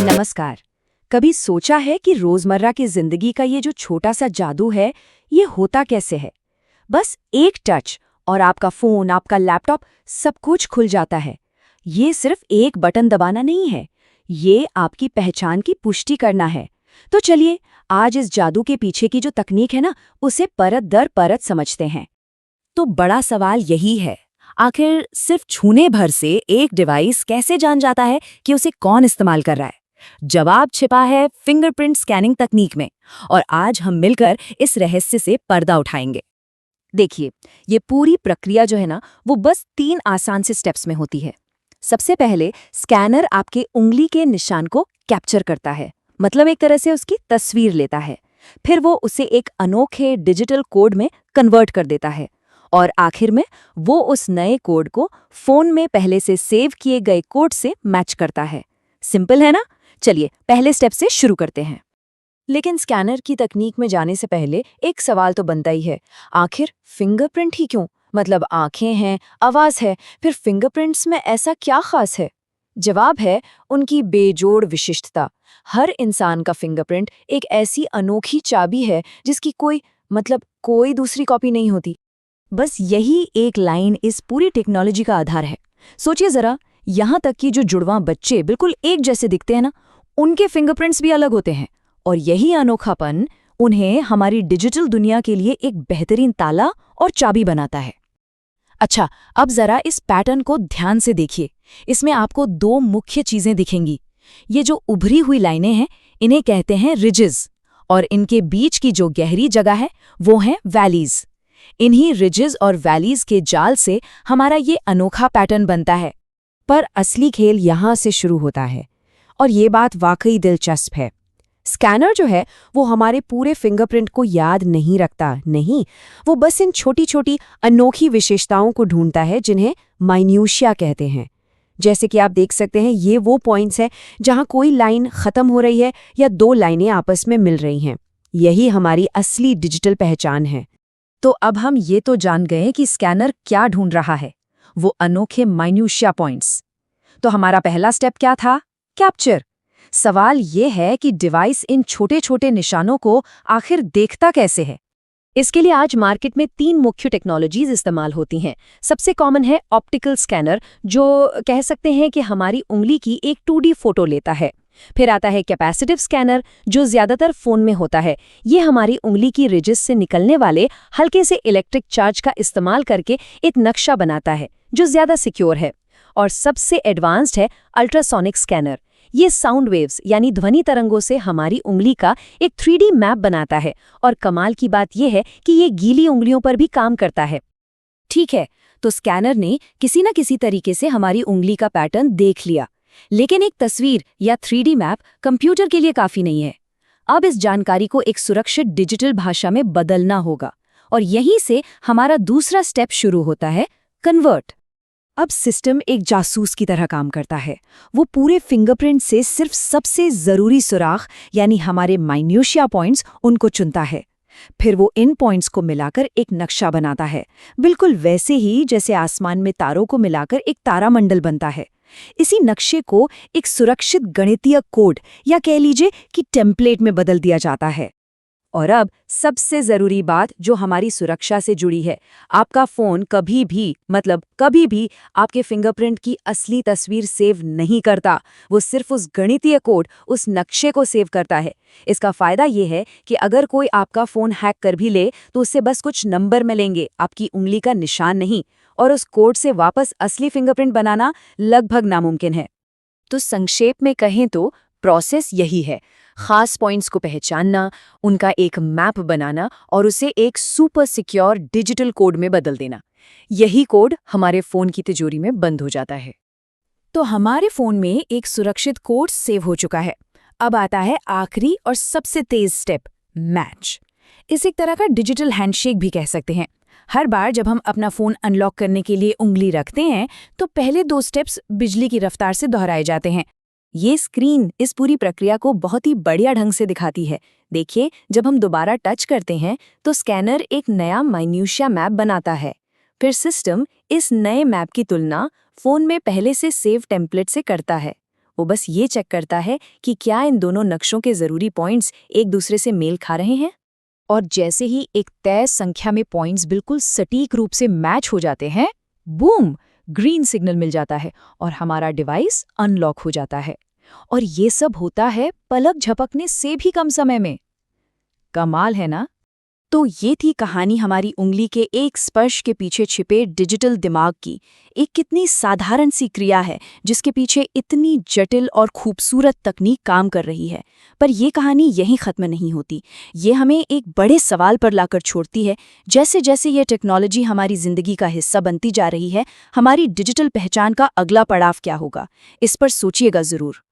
नमस्कार। कभी सोचा है कि रोजमर्रा की जिंदगी का ये जो छोटा सा जादू है, ये होता कैसे है? बस एक टच और आपका फोन, आपका लैपटॉप, सब कुछ खुल जाता है। ये सिर्फ एक बटन दबाना नहीं है, ये आपकी पहचान की पुष्टि करना है। तो चलिए, आज इस जादू के पीछे की जो तकनीक है ना, उसे परत दर परत समझते हैं। तो बड़ा सवाल यही है, आखिर सिर्फ छूने भर से एक डिवाइस कैसे जान जाता है कि उसे कौन इस्तेमाल कर रहा है? जवाब छिपा है फिंगरप्रिंट स्कैनिंग तकनीक में, और आज हम मिलकर इस रहस्य से पर्दा उठाएंगे। देखिए, ये पूरी प्रक्रिया जो है ना, वो बस 3 आसान से स्टेप्स में होती है। सबसे पहले स्कैनर आपके उंगली के निशान को कैप्चर करता है, मतलब एक तरह से उसकी तस्वीर लेता है। फिर वो उसे एक अनोखे डिजिटल कोड में कन्वर्ट कर देता है, और आखिर में वो उस नए कोड को फोन में पहले से सेव किए गए कोड से मैच करता है। सिंपल है ना? चलिए पहले स्टेप से शुरू करते हैं। लेकिन स्कैनर की तकनीक में जाने से पहले एक सवाल तो बनता ही है, आखिर फिंगरप्रिंट ही क्यों? मतलब आंखें हैं, आवाज है, फिर फिंगरप्रिंट्स में ऐसा क्या खास है? जवाब है उनकी बेजोड़ विशिष्टता। हर इंसान का फिंगरप्रिंट एक ऐसी अनोखी चाबी है जिसकी कोई दूसरी कॉपी नहीं होती। बस यही एक लाइन इस पूरी टेक्नोलॉजी का आधार है। सोचिए जरा, यहाँ तक कि जो जुड़वां बच्चे बिल्कुल एक जैसे दिखते हैं ना, उनके फिंगरप्रिंट्स भी अलग होते हैं। और यही अनोखापन उन्हें हमारी डिजिटल दुनिया के लिए एक बेहतरीन ताला और चाबी बनाता है। अच्छा, अब जरा इस पैटर्न को ध्यान से देखिए। इसमें आपको 2 मुख्य चीजें दिखेंगी। ये जो उभरी हुई लाइनें हैं, इन्हें कहते हैं रिजेस, और इनके बीच की जो गहरी जगह है, वो हैं वैलीज। इन्हीं रिजेस और वैलीज के जाल से हमारा ये अनोखा पैटर्न बनता है। पर असली खेल यहाँ से शुरू होता है, और ये बात वाकई दिलचस्प है। स्कैनर जो है वो हमारे पूरे फिंगरप्रिंट को याद नहीं रखता, नहीं, वो बस इन छोटी छोटी अनोखी विशेषताओं को ढूंढता है जिन्हें माइन्यूशिया कहते हैं। जैसे कि आप देख सकते हैं, ये वो पॉइंट्स हैं जहां कोई लाइन खत्म हो रही है या 2 लाइनें आपस में मिल रही हैं। यही हमारी असली डिजिटल पहचान है। तो अब हम ये तो जान गए कि स्कैनर क्या ढूंढ रहा है, वो अनोखे माइन्यूशिया पॉइंट्स। तो हमारा पहला स्टेप क्या था? कैप्चर। सवाल ये है कि डिवाइस इन छोटे छोटे निशानों को आखिर देखता कैसे है? इसके लिए आज मार्केट में 3 मुख्य टेक्नोलॉजीज इस्तेमाल होती हैं। सबसे कॉमन है ऑप्टिकल स्कैनर, जो कह सकते हैं कि हमारी उंगली की एक 2D फोटो लेता है। फिर आता है कैपेसिटिव स्कैनर, जो ज्यादातर फोन में होता है। ये हमारी उंगली की रिजिस से निकलने वाले हल्के से इलेक्ट्रिक चार्ज का इस्तेमाल करके एक नक्शा बनाता है, जो ज्यादा सिक्योर है। और सबसे एडवांस्ड है अल्ट्रासोनिक स्कैनर। ये साउंड वेव्स यानी ध्वनि तरंगों से हमारी उंगली का एक 3D मैप बनाता है, और कमाल की बात यह है कि ये गीली उंगलियों पर भी काम करता है। ठीक है, तो स्कैनर ने किसी न किसी तरीके से हमारी उंगली का पैटर्न देख लिया, लेकिन एक तस्वीर या 3D मैप कंप्यूटर के लिए काफी नहीं है। अब इस जानकारी को एक सुरक्षित डिजिटल भाषा में बदलना होगा, और यहीं से हमारा दूसरा स्टेप शुरू होता है, कन्वर्ट। अब सिस्टम एक जासूस की तरह काम करता है। वो पूरे फिंगरप्रिंट से सिर्फ सबसे जरूरी सुराख यानी हमारे माइन्यूशिया पॉइंट्स उनको चुनता है। फिर वो इन पॉइंट्स को मिलाकर एक नक्शा बनाता है, बिल्कुल वैसे ही जैसे आसमान में तारों को मिलाकर एक तारामंडल बनता है। इसी नक्शे को एक सुरक्षित गणितीय कोड या कह लीजिए कि टेम्पलेट में बदल दिया जाता है। और अब सबसे जरूरी बात जो हमारी सुरक्षा से जुड़ी है, आपका फोन कभी भी आपके फिंगरप्रिंट की असली तस्वीर सेव नहीं करता। वो सिर्फ उस गणितीय कोड, उस नक्शे को सेव करता है। इसका फायदा ये है कि अगर कोई आपका फोन हैक कर भी ले तो उससे बस कुछ नंबर मिलेंगे, आपकी उंगली का निशान नहीं, और उस कोड से वापस असली फिंगरप्रिंट बनाना लगभग नामुमकिन है। तो संक्षेप में कहें तो प्रोसेस यही है, खास पॉइंट्स को पहचानना, उनका एक मैप बनाना और उसे एक सुपर सिक्योर डिजिटल कोड में बदल देना। यही कोड हमारे फोन की तिजोरी में बंद हो जाता है। तो हमारे फोन में एक सुरक्षित कोड सेव हो चुका है। अब आता है आखिरी और सबसे तेज स्टेप, मैच। इस एक तरह का डिजिटल हैंडशेक भी कह सकते हैं। हर बार जब हम अपना फोन अनलॉक करने के लिए उंगली रखते हैं तो पहले 2 स्टेप्स बिजली की रफ्तार से दोहराए जाते हैं। ये स्क्रीन इस पूरी प्रक्रिया को बहुत ही बढ़िया ढंग से दिखाती है। देखिए, जब हम दोबारा टच करते हैं तो स्कैनर एक नया माइन्यूशिया मैप बनाता है। फिर सिस्टम इस नए मैप की तुलना फोन में पहले से सेव टेम्पलेट से करता है। वो बस ये चेक करता है कि क्या इन दोनों नक्शों के ज़रूरी पॉइंट्स एक दूसरे से मेल खा रहे हैं। और जैसे ही एक तय संख्या में पॉइंट्स बिल्कुल सटीक रूप से मैच हो जाते हैं, बूम, ग्रीन सिग्नल मिल जाता है और हमारा डिवाइस अनलॉक हो जाता है। और ये सब होता है पलक झपकने से भी कम समय में। कमाल है ना? तो ये थी कहानी हमारी उंगली के एक स्पर्श के पीछे छिपे डिजिटल दिमाग की। एक कितनी साधारण सी क्रिया है जिसके पीछे इतनी जटिल और खूबसूरत तकनीक काम कर रही है। पर ये कहानी यहीं खत्म नहीं होती। ये हमें एक बड़े सवाल पर लाकर छोड़ती है। जैसे जैसे ये टेक्नोलॉजी हमारी जिंदगी का हिस्सा बनती जा रही है, हमारी डिजिटल पहचान का अगला पड़ाव क्या होगा? इस पर सोचिएगा जरूर।